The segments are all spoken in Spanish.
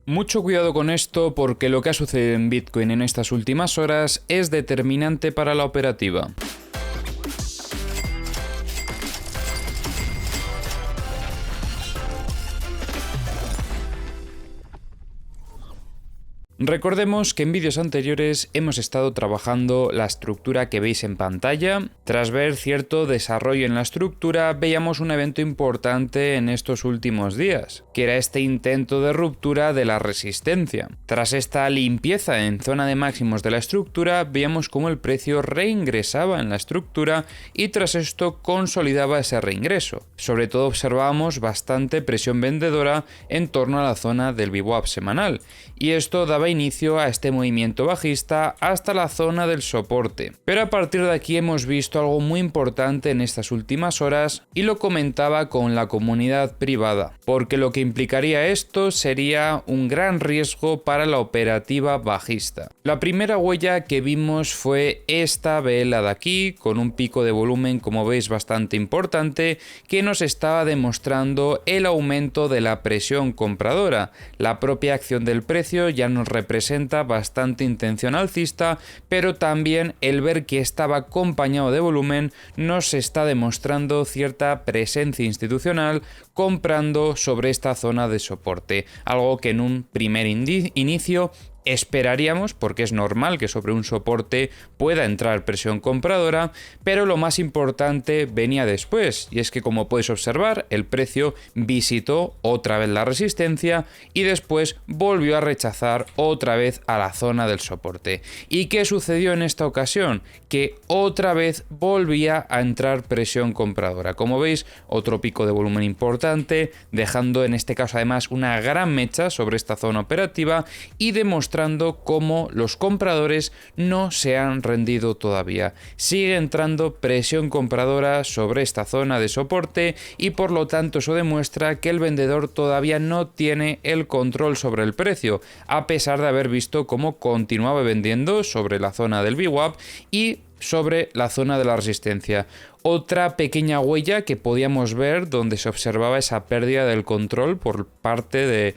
Mucho cuidado con esto porque lo que ha sucedido en Bitcoin en estas últimas horas es determinante para la operativa. Recordemos que en vídeos anteriores hemos estado trabajando la estructura que veis en pantalla. Tras ver cierto desarrollo en la estructura, veíamos un evento importante en estos últimos días, que era este intento de ruptura de la resistencia. Tras esta limpieza en zona de máximos de la estructura, veíamos cómo el precio reingresaba en la estructura y tras esto consolidaba ese reingreso. Sobre todo observábamos bastante presión vendedora en torno a la zona del VWAP semanal, y esto daba inicio a este movimiento bajista hasta la zona del soporte. Pero a partir de aquí hemos visto algo muy importante en estas últimas horas y lo comentaba con la comunidad privada, porque lo que implicaría esto sería un gran riesgo para la operativa bajista. La primera huella que vimos fue esta vela de aquí, con un pico de volumen, como veis, bastante importante, que nos estaba demostrando el aumento de la presión compradora. La propia acción del precio ya nos representa bastante intención alcista, pero también el ver que estaba acompañado de volumen nos está demostrando cierta presencia institucional comprando sobre esta zona de soporte, algo que en un primer inicio esperaríamos, porque es normal que sobre un soporte pueda entrar presión compradora, pero lo más importante venía después, y es que, como puedes observar, el precio visitó otra vez la resistencia y después volvió a rechazar otra vez a la zona del soporte. ¿Y qué sucedió en esta ocasión? Que otra vez volvía a entrar presión compradora. Como veis, otro pico de volumen importante, dejando en este caso además una gran mecha sobre esta zona operativa y demostrando cómo los compradores no se han rendido todavía. Sigue entrando presión compradora sobre esta zona de soporte y por lo tanto eso demuestra que el vendedor todavía no tiene el control sobre el precio, a pesar de haber visto cómo continuaba vendiendo sobre la zona del VWAP y sobre la zona de la resistencia. Otra pequeña huella que podíamos ver donde se observaba esa pérdida del control por parte de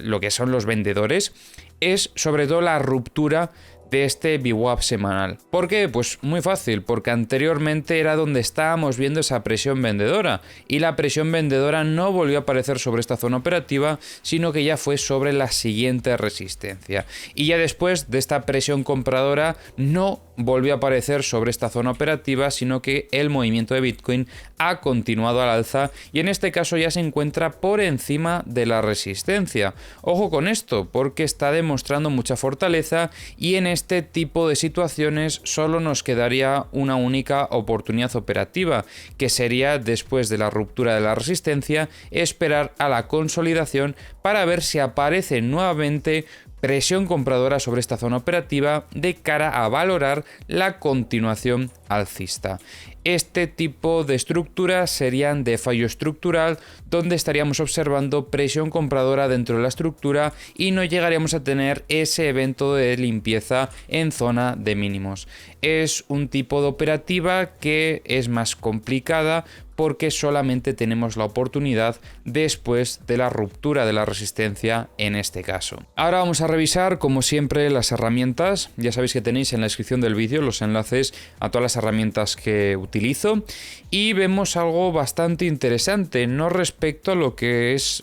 lo que son los vendedores es sobre todo la ruptura de este VWAP semanal. ¿Por qué? Pues muy fácil, porque anteriormente era donde estábamos viendo esa presión vendedora y la presión vendedora no volvió a aparecer sobre esta zona operativa, sino que ya fue sobre la siguiente resistencia. Y ya después de esta presión compradora no volvió a aparecer sobre esta zona operativa, sino que el movimiento de Bitcoin ha continuado al alza y en este caso ya se encuentra por encima de la resistencia. Ojo con esto, porque está demostrando mucha fortaleza y en este tipo de situaciones solo nos quedaría una única oportunidad operativa, que sería, después de la ruptura de la resistencia, esperar a la consolidación para ver si aparece nuevamente presión compradora sobre esta zona operativa de cara a valorar la continuación alcista. Este tipo de estructuras serían de fallo estructural, donde estaríamos observando presión compradora dentro de la estructura y no llegaríamos a tener ese evento de limpieza en zona de mínimos. Es un tipo de operativa que es más complicada porque solamente tenemos la oportunidad después de la ruptura de la resistencia en este caso. Ahora vamos a revisar, como siempre, las herramientas. Ya sabéis que tenéis en la descripción del vídeo los enlaces a todas las herramientas que utilizo y vemos algo bastante interesante, no respecto a lo que es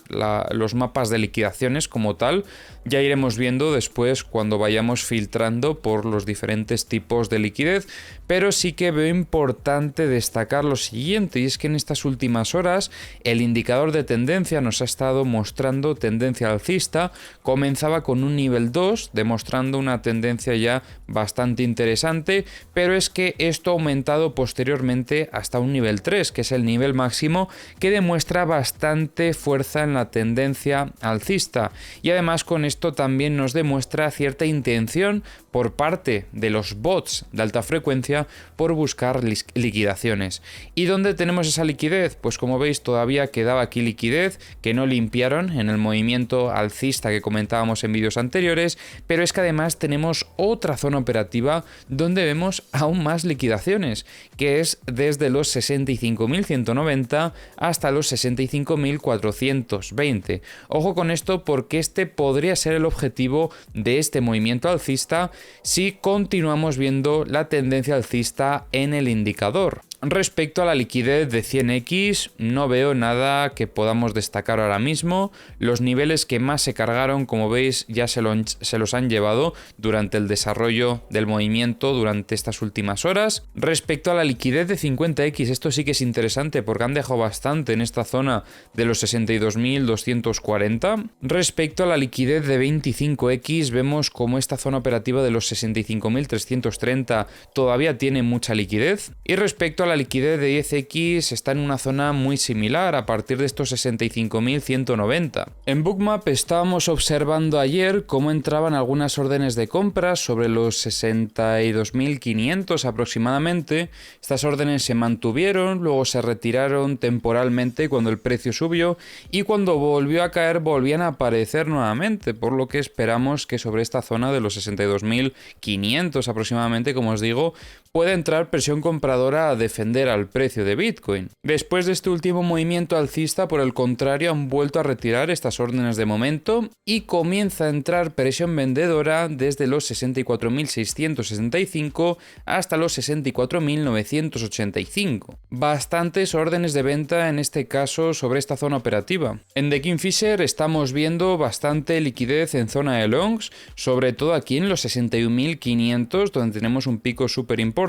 los mapas de liquidaciones como tal. Ya iremos viendo después cuando vayamos filtrando por los diferentes tipos de liquidez, pero sí que veo importante destacar lo siguiente, y es que en estas últimas horas el indicador de tendencia nos ha estado mostrando tendencia alcista. Comenzaba con un nivel 2, demostrando una tendencia ya bastante interesante, pero es que esto ha aumentado posteriormente hasta un nivel 3, que es el nivel máximo, que demuestra bastante fuerza en la tendencia alcista, y además con esto también nos demuestra cierta intención por parte de los bots de alta frecuencia por buscar liquidaciones. ¿Y dónde tenemos esa liquidez? Pues como veis todavía quedaba aquí liquidez que no limpiaron en el movimiento alcista que comentábamos en vídeos anteriores, pero es que además tenemos otra zona operativa donde vemos aún más liquidaciones, que es desde los 65.190 hasta los 65.420. Ojo con esto porque este podría ser el objetivo de este movimiento alcista si continuamos viendo la tendencia alcista en el indicador. Respecto a la liquidez de 100x, no veo nada que podamos destacar ahora mismo. Los niveles que más se cargaron, como veis, ya se los han llevado durante el desarrollo del movimiento durante estas últimas horas. Respecto a la liquidez de 50x, esto sí que es interesante porque han dejado bastante en esta zona de los 62.240. Respecto a la liquidez de 25x, vemos como esta zona operativa de los 65.330 todavía tiene mucha liquidez. Y respecto a la liquidez de 10x está en una zona muy similar a partir de estos 65.190. En Bookmap estábamos observando ayer cómo entraban algunas órdenes de compra sobre los 62.500 aproximadamente. Estas órdenes se mantuvieron, luego se retiraron temporalmente cuando el precio subió y cuando volvió a caer volvían a aparecer nuevamente, por lo que esperamos que sobre esta zona de los 62.500 aproximadamente, como os digo, pueda entrar presión compradora a defender al precio de Bitcoin. Después de este último movimiento alcista, por el contrario, han vuelto a retirar estas órdenes de momento y comienza a entrar presión vendedora desde los 64.665 hasta los 64.985. Bastantes órdenes de venta en este caso sobre esta zona operativa. En The Kingfisher estamos viendo bastante liquidez en zona de longs, sobre todo aquí en los 61.500, donde tenemos un pico súper importante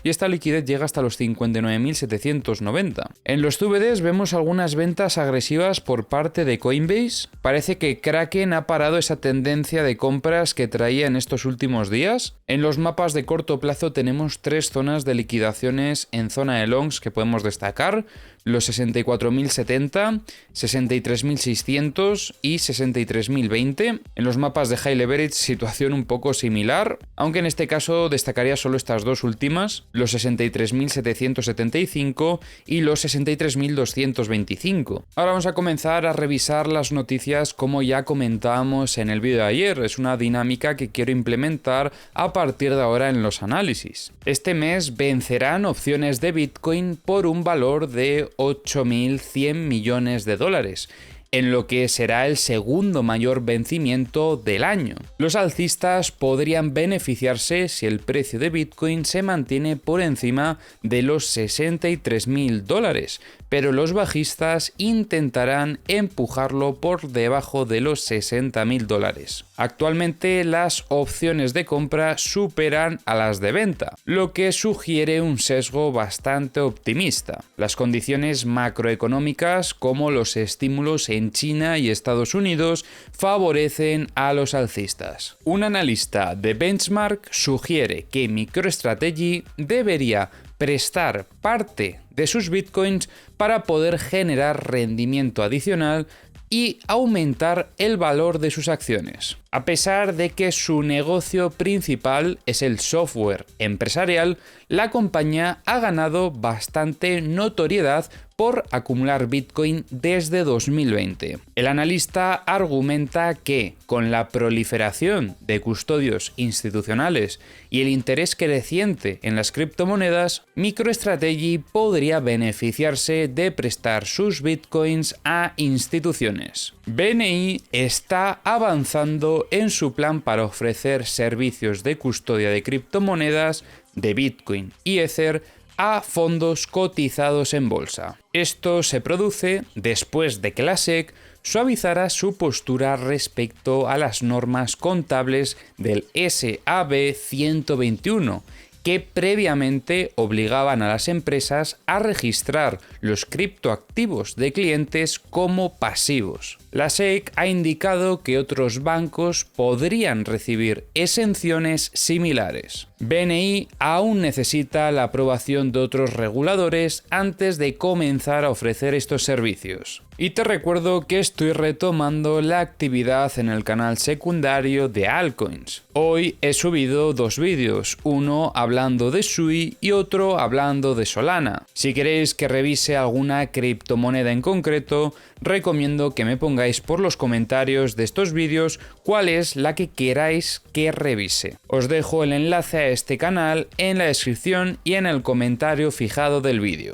y esta liquidez llega hasta los 59.790. En los CBDs vemos algunas ventas agresivas por parte de Coinbase. Parece que Kraken ha parado esa tendencia de compras que traía en estos últimos días. En los mapas de corto plazo tenemos tres zonas de liquidaciones en zona de longs que podemos destacar: los 64.070, 63.600 y 63.020. En los mapas de High Leverage situación un poco similar, aunque en este caso destacaría solo estas dos últimas, los 63.775 y los 63.225. Ahora vamos a comenzar a revisar las noticias como ya comentábamos en el vídeo de ayer. Es una dinámica que quiero implementar a partir de ahora en los análisis. Este mes vencerán opciones de Bitcoin por un valor de 8.100 millones de dólares, en lo que será el segundo mayor vencimiento del año. Los alcistas podrían beneficiarse si el precio de Bitcoin se mantiene por encima de los 63.000 dólares, pero los bajistas intentarán empujarlo por debajo de los 60.000 dólares. Actualmente las opciones de compra superan a las de venta, lo que sugiere un sesgo bastante optimista. Las condiciones macroeconómicas, como los estímulos en China y Estados Unidos, favorecen a los alcistas. Un analista de Benchmark sugiere que MicroStrategy debería prestar parte de sus bitcoins para poder generar rendimiento adicional y aumentar el valor de sus acciones. A pesar de que su negocio principal es el software empresarial, la compañía ha ganado bastante notoriedad por acumular Bitcoin desde 2020. El analista argumenta que, con la proliferación de custodios institucionales y el interés creciente en las criptomonedas, MicroStrategy podría beneficiarse de prestar sus Bitcoins a instituciones. BNI está avanzando en su plan para ofrecer servicios de custodia de criptomonedas, de Bitcoin y Ether a fondos cotizados en bolsa. Esto se produce después de que la SEC suavizara su postura respecto a las normas contables del SAB 121, que previamente obligaban a las empresas a registrar los criptoactivos de clientes como pasivos. La SEC ha indicado que otros bancos podrían recibir exenciones similares. BNY aún necesita la aprobación de otros reguladores antes de comenzar a ofrecer estos servicios. Y te recuerdo que estoy retomando la actividad en el canal secundario de altcoins. Hoy he subido 2 vídeos, uno hablando de Sui y otro hablando de Solana. Si queréis que revise alguna criptomoneda en concreto, recomiendo que me pongáis por los comentarios de estos vídeos cuál es la que queráis que revise. Os dejo el enlace a este canal en la descripción y en el comentario fijado del vídeo.